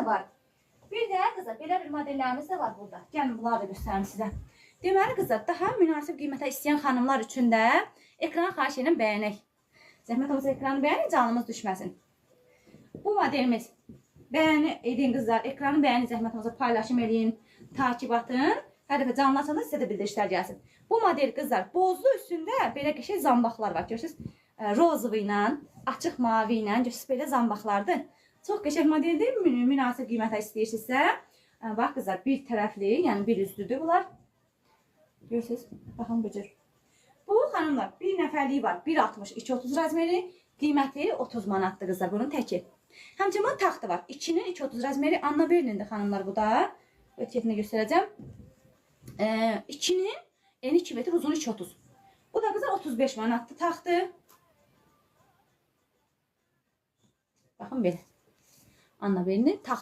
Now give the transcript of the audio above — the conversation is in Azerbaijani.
da var. Bir də qızlar, belə bir modellərimiz də var burada. Gəlin, bunları da göstərim sizə. Deməli qızlar, daha münasib qiymətə istəyən xanımlar üçün də ekranı xahiş edirəm bəyənək. Zəhmət olmasa ekranı bəyənin, canımız düşməsin. Bu modelimiz bəyəni edin qızlar, ekranı bəyənin, zəhmət olmasa paylaşım edin, takib atın. Hər dəfə canlı açanda sizə də bildirişlər gəlsin. Bu model qızlar, bozlu üstündə belə qəşəng zambaqlar var. Görürsünüz, rozovu ilə, açıq mavi ilə, görürsünüz, belə zambaqlardır. Çox qəşəng modeldir, münasib qiymətə istəyirsinizsə. Bax qızlar, bir tərəfli, yəni bir üstüdür bunlar. Görürsünüz, baxın bu cür. Bu xanımlar, bir nəfərliyi var, 1.60, 2.30 rəzmeri, qiyməti 30 manatdır qızlar, bunun təki. Həmçinin taxtı var, 2-nin 2.30 rəzmeri, Anna Berlin'dir xanımlar bu da. Ötketini göstərəcəm. 2-nin eni 2 metr, uzun 2.30. Bu da qızlar 35 manatdır taxtı. Baxın belə. Anna Berlin'in taxtı.